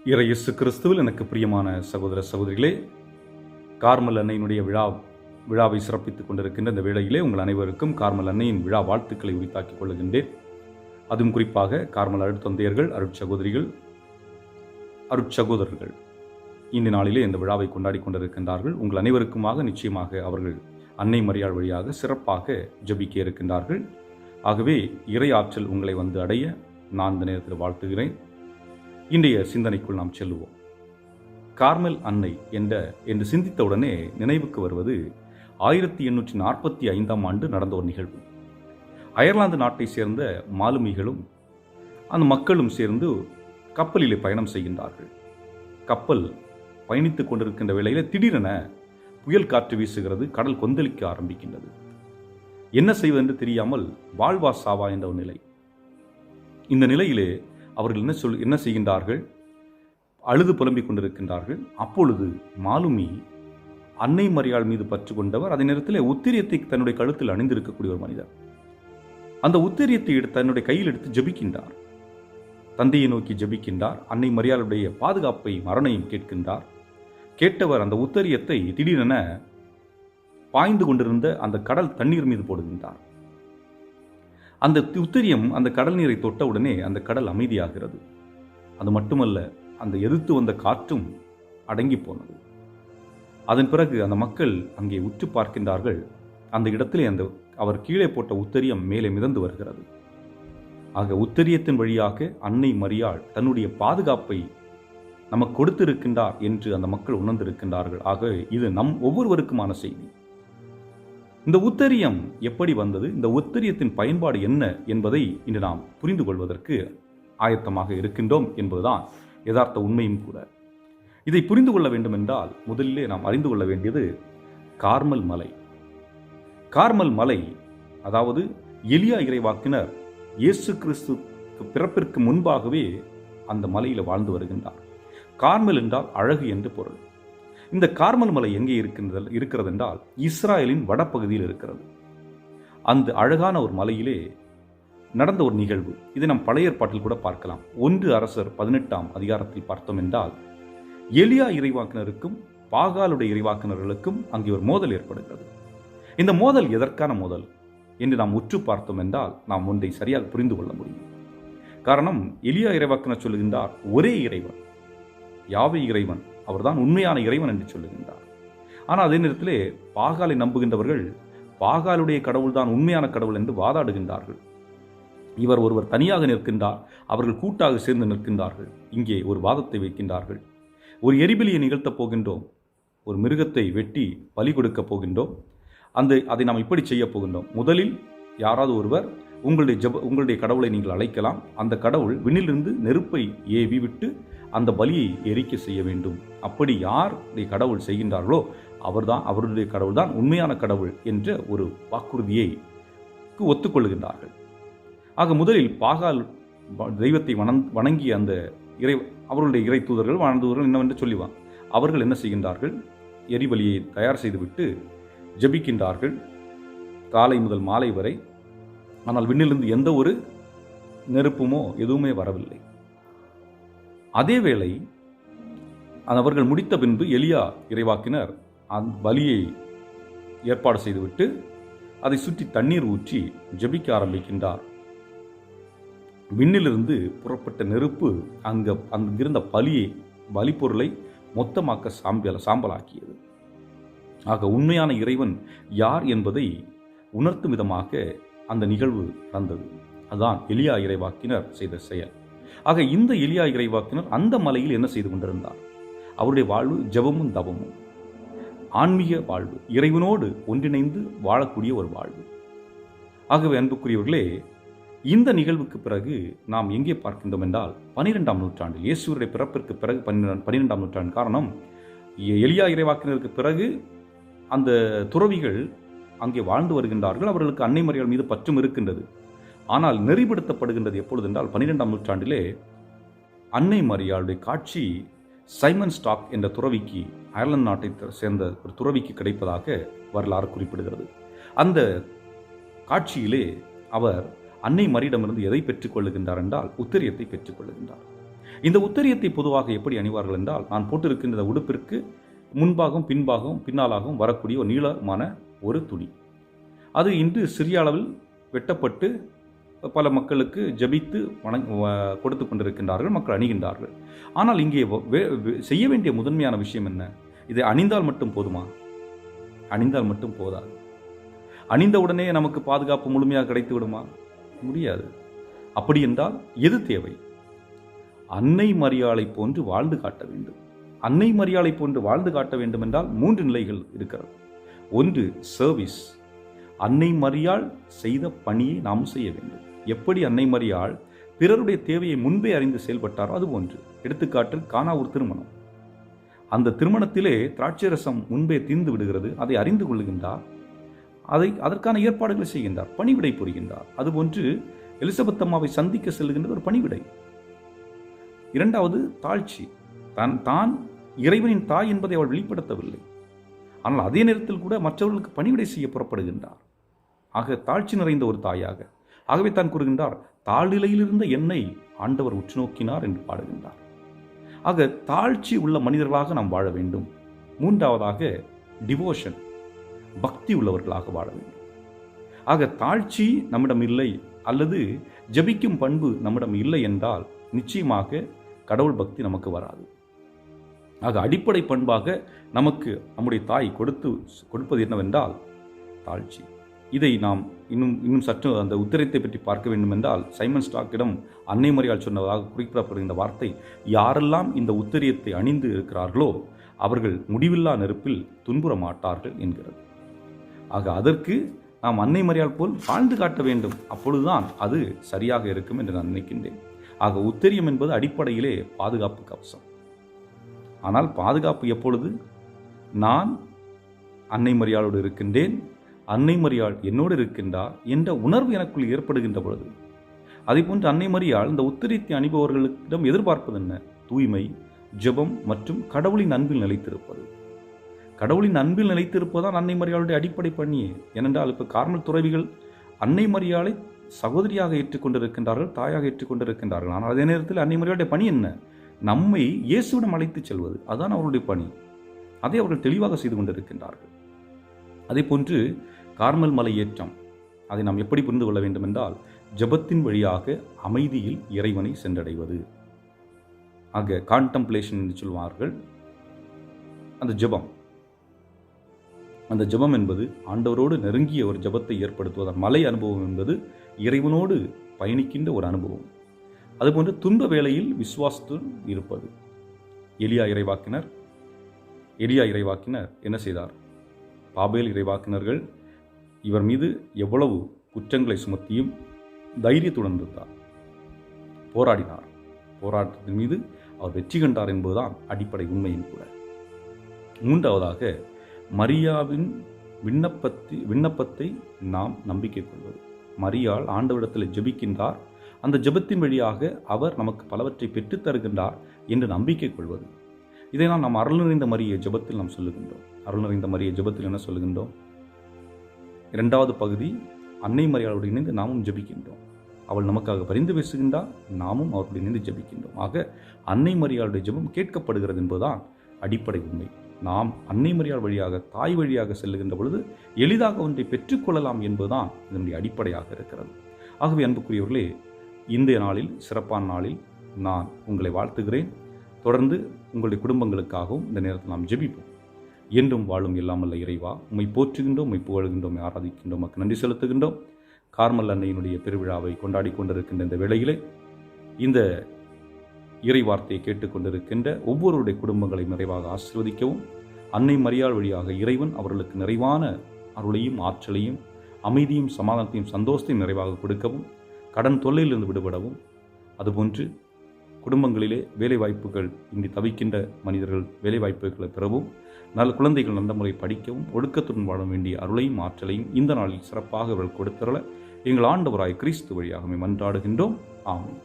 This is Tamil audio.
இயேசு கிறிஸ்துவில் எனக்கு பிரியமான சகோதர சகோதரிகளே, கார்மல் அன்னையினுடைய விழாவை சிறப்பித்துக் கொண்டிருக்கின்ற இந்த வேளையிலே உங்கள் அனைவருக்கும் கார்மல் அன்னையின் விழா வாழ்த்துக்களை உரித்தாக்கிக் கொள்கின்றேன். அதுவும் குறிப்பாக கார்மல் அருட்தந்தையர்கள், அருட்சகோதரிகள், அருட்சகோதரர்கள் இந்த நாளிலே இந்த விழாவை கொண்டாடி கொண்டிருக்கின்றார்கள். உங்கள் அனைவருக்குமாக நிச்சயமாக அவர்கள் அன்னை மரியாள் வழியாக சிறப்பாக ஜெபிக்க இருக்கின்றார்கள். ஆகவே இறை ஆற்றல் உங்களை வந்து அடைய நான் இந்த நேரத்தில் வாழ்த்துகிறேன். இன்றைய சிந்தனைக்குள் நாம் செல்லுவோம். கார்மல் அன்னை என்று சிந்தித்தவுடனே நினைவுக்கு வருவது 1845 ஆண்டு நடந்த ஒரு நிகழ்வு. அயர்லாந்து நாட்டை சேர்ந்த மாலுமிகளும் அந்த மக்களும் சேர்ந்து கப்பலிலே பயணம் செய்கின்றார்கள். கப்பல் பயணித்துக் கொண்டிருக்கின்ற வேளையில் திடீரென புயல் காற்று வீசுகிறது, கடல் கொந்தளிக்க ஆரம்பிக்கின்றது. என்ன செய்வது என்று தெரியாமல் வாழ்வா சாவா என்ற ஒரு நிலை. இந்த நிலையிலே அவர்கள் என்ன செய்கின்றார்கள்? அழுது புலம்பிக் கொண்டிருக்கின்றார்கள். அப்பொழுது மாலுமி அன்னை மரியாள் மீது பற்று கொண்டவர், அதே நேரத்தில் உத்திரியத்தை தன்னுடைய கழுத்தில் அணிந்திருக்கக்கூடிய ஒரு மனிதர். அந்த உத்திரியத்தை தன்னுடைய கையில் எடுத்து ஜெபிக்கின்றார். தந்தையை நோக்கி ஜெபிக்கின்றார். அன்னை மரியாளுடைய பாதுகாப்பை மரணையும் கேட்கின்றார். கேட்டவர் அந்த உத்தரியத்தை திடீரென பாய்ந்து கொண்டிருந்த அந்த கடல் தண்ணீர் மீது போடுகின்றார். அந்த உத்திரியம் அந்த கடல் நீரை தொட்டவுடனே அந்த கடல் அமைதியாகிறது. அது மட்டுமல்ல, அந்த எதிர்த்து வந்த காற்றும் அடங்கி போனது. அதன் பிறகு அந்த மக்கள் அங்கே உற்று பார்க்கின்றார்கள். அந்த இடத்திலே அவர் கீழே போட்ட உத்தரியம் மேலே மிதந்து வருகிறது. ஆக உத்தரியத்தின் வழியாக அன்னை மரியாள் தன்னுடைய பாதுகாப்பை நமக்கு கொடுத்திருக்கின்றார் என்று அந்த மக்கள் உணர்ந்திருக்கின்றார்கள். ஆக இது நம் ஒவ்வொருவருக்குமான செய்தி. இந்த உத்தரியம் எப்படி வந்தது, இந்த உத்தரியத்தின் பயன்பாடு என்ன என்பதை இன்று நாம் புரிந்து கொள்வதற்கு ஆயத்தமாக இருக்கின்றோம் என்பதுதான் யதார்த்த உண்மையும் கூட. இதை புரிந்து கொள்ள வேண்டும் என்றால் முதலிலே நாம் அறிந்து கொள்ள வேண்டியது கார்மல் மலை. கார்மல் மலை, அதாவது எலியா இறைவாக்கினர் இயேசு கிறிஸ்து பிறப்பிற்கு முன்பாகவே அந்த மலையில் வாழ்ந்து வருகின்றார். கார்மல் என்றால் அழகு என்று பொருள். இந்த கார்மல் மலை எங்கே இருக்கிறது என்றால் இஸ்ராயலின் வடப்பகுதியில் இருக்கிறது. அந்த அழகான ஒரு மலையிலே நடந்த ஒரு நிகழ்வு. இதை நாம் பழைய ஏற்பாட்டில் கூட பார்க்கலாம். 1 அரசர் 18ஆம் அதிகாரத்தில் பார்த்தோம் என்றால் எலியா இறைவாக்கினருக்கும் பாகாலுடைய இறைவாக்கினர்களுக்கும் அங்கே ஒரு மோதல் ஏற்படுகிறது. இந்த மோதல் எதற்கான மோதல் என்று நாம் உற்று பார்த்தோம் என்றால் நாம் ஒன்றை சரியாக புரிந்து கொள்ள முடியும். காரணம், எலியா இறைவாக்கினர் சொல்லுகின்றார், ஒரே இறைவன், யாவே இறைவன், அவர்தான் உண்மையான இறைவன் என்று சொல்லுகின்றார். ஆனால் அதே நேரத்திலே பாகாலை நம்புகின்றவர்கள் பாகாலுடைய கடவுள் தான் உண்மையான கடவுள் என்று வாதாடுகின்றார்கள். இவர் ஒருவர் தனியாக நிற்கின்றார், அவர்கள் கூட்டாக சேர்ந்து நிற்கின்றார்கள். இங்கே ஒரு வாதத்தை வைக்கின்றார்கள். ஒரு எரிபலியை நிகழ்த்தப் போகின்றோம், ஒரு மிருகத்தை வெட்டி பலி கொடுக்கப் போகின்றோம். அதை நாம் இப்படி செய்ய போகின்றோம். முதலில் யாராவது ஒருவர் உங்களுடைய கடவுளை நீங்கள் அழைக்கலாம். அந்த கடவுள் விண்ணிலிருந்து நெருப்பை ஏவி விட்டு அந்த பலியை எரிக்க செய்ய வேண்டும். அப்படி யாருடைய கடவுள் செய்கின்றார்களோ அவருடைய கடவுள் தான் உண்மையான கடவுள் என்ற ஒரு வாக்குறுதியை ஒத்துக்கொள்கின்றார்கள். ஆக முதலில் பாகால் தெய்வத்தை வணங்கிய அந்த அவர்களுடைய இறை தூதர்கள் வாழ்ந்தவர்கள் என்னவென்று சொல்லுவாங்க. அவர்கள் என்ன செய்கின்றார்கள்? எரிபலியை தயார் செய்துவிட்டு ஜெபிக்கின்றார்கள் காலை முதல் மாலை வரை. ஆனால் விண்ணிலிருந்து எந்த ஒரு நெருப்புமோ எதுவுமே வரவில்லை. அதேவேளை அவர்கள் முடித்த பின்பு எலியா இறைவாக்கினர் அந்த பலியை ஏற்பாடு செய்துவிட்டு அதை சுற்றி தண்ணீர் ஊற்றி ஜெபிக்க ஆரம்பிக்கின்றார். விண்ணிலிருந்து புறப்பட்ட நெருப்பு அங்கிருந்த பலிப்பொருளை மொத்தமாக்க சாம்பலாக்கியது. ஆக உண்மையான இறைவன் யார் என்பதை உணர்த்தும் விதமாக அந்த நிகழ்வு நடந்தது. அதுதான் எலியா இறைவாக்கினர் செய்த செயல். ஆக இந்த எலியா இறைவாக்கினர் அந்த மலையில் என்ன செய்து கொண்டிருந்தார்? அவருடைய வாழ்வு ஜெபமும் தவமும், ஆன்மீக வாழ்வு, இறைவனோடு ஒன்றிணைந்து வாழக்கூடிய ஒரு வாழ்வு. ஆகவே அன்புக்குரியவர்களே, இந்த நிகழ்வுக்கு பிறகு நாம் எங்கே பார்க்கின்றோம் என்றால் 12ஆம் நூற்றாண்டில், இயேசுவுடைய பிறப்பிற்கு பிறகு 12ஆம் நூற்றாண்டு. காரணம், எலியா இறைவாக்கினருக்கு பிறகு அந்த துறவிகள் அங்கே வாழ்ந்து வருகின்றார்கள். அவர்களுக்கு அன்னை மரியாள் மீது பற்றும் இருக்கின்றது. ஆனால் நெறிப்படுத்தப்படுகின்றது எப்பொழுது என்றால் 12ஆம் நூற்றாண்டிலே அன்னை மரியாளுடைய காட்சி சைமன் ஸ்டாக் என்ற துறவிக்கு, அயர்லாந்து நாட்டை சேர்ந்த ஒரு துறவிக்கு கிடைப்பதாக வரலாறு குறிப்பிடுகிறது. அந்த காட்சியிலே அவர் அன்னை மரியிடமிருந்து எதை பெற்றுக்கொள்ளுகின்றார் என்றால் உத்திரியத்தை பெற்றுக்கொள்ளுகின்றார். இந்த உத்தரியத்தை பொதுவாக எப்படி அணிவார்கள் என்றால், நான் போட்டிருக்கின்ற உடுப்பிற்கு முன்பாகவும் பின்னாலாகவும் வரக்கூடிய ஒரு நீளமான ஒரு துணி. அது இன்று சிறிய அளவில் வெட்டப்பட்டு பல மக்களுக்கு ஜபித்து கொடுத்து கொண்டிருக்கின்றார்கள், மக்கள் அணிகின்றார்கள். ஆனால் இங்கே செய்ய வேண்டிய முதன்மையான விஷயம் என்ன? இதை அணிந்தால் மட்டும் போதுமா? அணிந்தால் மட்டும் போதாது. அணிந்தவுடனே நமக்கு பாதுகாப்பு முழுமையாக கிடைத்து விடுமா? முடியாது. அப்படி என்றால் எது தேவை? அன்னை மரியாளை போன்று வாழ்ந்து காட்ட வேண்டும். அன்னை மரியாளை போன்று வாழ்ந்து காட்ட வேண்டும் என்றால் 3 நிலைகள் இருக்கிறது. ஒன்று சர்வீஸ். அன்னை மரியாள் செய்த பணியை நாம் செய்ய வேண்டும். எப்படி அன்னை மரியாள் பிறருடைய தேவையை முன்பே அறிந்து செயல்பட்டாரோ அது போன்று. எடுத்துக்காட்டு கானா ஒரு திருமணம். அந்த திருமணத்திலே திராட்சை ரசம் முன்பே தீர்ந்து விடுகிறது. அதை அறிந்து கொள்ளுகின்றார். அதற்கான ஏற்பாடுகளை செய்கின்றார், பணிவிடை புரிகின்றார். அதுபோன்று எலிசபெத் அம்மாவை சந்திக்க செல்கின்றது ஒரு பணிவிடை. இரண்டாவது தாழ்ச்சி. தான் இறைவனின் தாய் என்பதை அவள் வெளிப்படுத்தவில்லை. ஆனால் அதே நேரத்தில் கூட மற்றவர்களுக்கு பணிவிடை செய்ய புறப்படுகின்றார். ஆக தாழ்ச்சி நிறைந்த ஒரு தாயாக. ஆகவே தான் கூறுகின்றார், தாழ்நிலையிலிருந்த என்னை ஆண்டவர் உற்று நோக்கினார் என்று பாடுகின்றார். ஆக தாழ்ச்சி உள்ள மனிதர்களாக நாம் வாழ வேண்டும். மூன்றாவதாக டிவோஷன், பக்தி உள்ளவர்களாக வாழ வேண்டும். ஆக தாழ்ச்சி நம்மிடம் இல்லை அல்லது ஜபிக்கும் பண்பு நம்மிடம் இல்லை என்றால் நிச்சயமாக கடவுள் பக்தி நமக்கு வராது. ஆக அடிப்படை பண்பாக நமக்கு நம்முடைய தாய் கொடுப்பது என்னவென்றால் தாழ்ச்சி. இதை நாம் இன்னும் சற்று அந்த உத்தரியத்தை பற்றி பார்க்க வேண்டும் என்றால், சைமன் ஸ்டாக்கிடம் அன்னை மரியாள் சொன்னதாக குறிப்பிடப்படுகின்ற வார்த்தை, யாரெல்லாம் இந்த உத்தரியத்தை அணிந்து இருக்கிறார்களோ அவர்கள் முடிவில்லா நெருப்பில் துன்புற மாட்டார்கள் என்கிறது. ஆக அதற்கு நாம் அன்னை மரியாள் போல் வாழ்ந்து காட்ட வேண்டும். அப்பொழுதுதான் அது சரியாக இருக்கும் என்று நான் நினைக்கின்றேன். ஆக உத்தரியம் என்பது அடிப்படையிலே பாதுகாப்பு கவசம். ஆனால் பாதுகாப்பு எப்பொழுது? நான் அன்னை மரியாளோடு இருக்கின்றேன், அன்னை மரியாள் என்னோடு இருக்கின்றார் என்ற உணர்வு எனக்குள் ஏற்படுகின்ற பொழுது. அதேபோன்று அன்னை மரியாள் இந்த உத்தரியத்தை அணிபவர்களிடம் எதிர்பார்ப்பது என்ன? தூய்மை, ஜெபம் மற்றும் கடவுளின் அன்பில் நிலைத்திருப்பது. கடவுளின் அன்பில் நிலைத்திருப்பதுதான் அன்னை மரியாளுடைய அடிப்படை பணியே. ஏனென்றால் இப்போ கார்மல் துறவிகள் அன்னை மரியாளை சகோதரியாக ஏற்றுக்கொண்டிருக்கின்றார்கள், தாயாக ஏற்றுக்கொண்டிருக்கின்றார்கள். ஆனால் அதே நேரத்தில் அன்னை மரியாளுடைய பணி என்ன? நம்மை இயேசுவிடம் அழைத்துச் செல்வது. அதுதான் அவருடைய பணி. அதை அவர்கள் தெளிவாக செய்து கொண்டிருக்கின்றார்கள். அதே போன்று கார்மல் மலை ஏற்றம், அதை நாம் எப்படி புரிந்து கொள்ள வேண்டும் என்றால், ஜெபத்தின் வழியாக அமைதியில் இறைவனை சென்றடைவது. ஆக கான்டம்ப்ளேஷன் என்று சொல்வார்கள். அந்த ஜெபம் என்பது ஆண்டவரோடு நெருங்கிய ஒரு ஜெபத்தை ஏற்படுத்துவதால், மலை அனுபவம் என்பது இறைவனோடு பயணிக்கின்ற ஒரு அனுபவம். அதுபோன்று துன்ப வேளையில் விசுவாசத்துடன் இருப்பது. எலியா இறைவாக்கினர் என்ன செய்தார்? பாபேல் இறைவாக்கினர்கள் இவர் மீது எவ்வளவு குற்றங்களை சுமத்தியும் தைரியத்துடன் இருந்தார், போராடினார். போராட்டத்தின் மீது அவர் வெற்றி கண்டார் என்பதுதான் அடிப்படை உண்மையும் கூட. மூன்றாவதாக மரியாவின் விண்ணப்பத்தை நாம் நம்பிக்கை கொள்வது. மரியாள் ஆண்டவரிடத்தில் ஜெபிக்கின்றார், அந்த ஜெபத்தின் வழியாக அவர் நமக்கு பலவற்றை பெற்றுத் தருகின்றார் என்று நம்பிக்கை கொள்வது. இதை நாம் அருள் நிறைந்த மரியை ஜெபத்தில் நாம் சொல்லுகின்றோம். அருள் நிறைந்த மரியை ஜெபத்தில் என்ன சொல்லுகின்றோம்? 2வது பகுதி, அன்னை மரியாளோடு இணைந்து நாமும் ஜெபிக்கின்றோம். அவள் நமக்காக பரிந்து பேசுகின்றார், நாமும் அவருடைய இணைந்து ஜெபிக்கின்றோம். ஆக அன்னை மரியாளுடைய ஜெபம் கேட்கப்படுகிறது என்பதுதான் அடிப்படை உண்மை. நாம் அன்னை மரியாள் வழியாக, தாய் வழியாக செல்லுகின்ற பொழுது எளிதாக ஒன்றை பெற்றுக்கொள்ளலாம் என்பதுதான் இதனுடைய அடிப்படையாக இருக்கிறது. ஆகவே அன்புக்குரியவர்களே, இன்றைய நாளில், சிறப்பான நாளில் நான் உங்களை வாழ்த்துகிறேன். தொடர்ந்து உங்களுடைய குடும்பங்களுக்காகவும் இந்த நேரத்தில் நாம் ஜெபிப்போம். என்றும் வாழும் எல்லாமல்ல இறைவா, உம்மை போற்றுகின்றோம், உம்மை புகழ்கின்றோம், ஆராதிக்கின்றோம், உமக்கு நன்றி செலுத்துகின்றோம். கார்மல் அன்னையினுடைய பெருவிழாவை கொண்டாடி கொண்டிருக்கின்ற இந்த வேளையிலே இந்த இறை வார்த்தையை கேட்டுக்கொண்டிருக்கின்ற ஒவ்வொருடைய குடும்பங்களையும் நிறைவாக ஆசீர்வதிக்கவும், அன்னை மரியாள் வழியாக இறைவன் அவர்களுக்கு நிறைவான அருளையும் ஆற்றலையும் அமைதியும் சமாதானத்தையும் சந்தோஷத்தையும் நிறைவாக கொடுக்கவும், கடன் தொல்லையிலிருந்து விடுபடவும், அதுபோன்று குடும்பங்களிலே வேலைவாய்ப்புகள் இன்றி தவிக்கின்ற மனிதர்கள் வேலைவாய்ப்புகளை பெறவும், நல்ல குழந்தைகள் நல்ல முறை படிக்கவும், ஒழுக்கத்துடன் வாழ வேண்டிய அருளையும் ஆற்றலையும் இந்த நாளில் சிறப்பாக அவர்கள் கொடுத்தருள எங்கள் ஆண்டவராய் கிறிஸ்து வழியாகவே மன்றாடுகின்றோம். ஆமென்.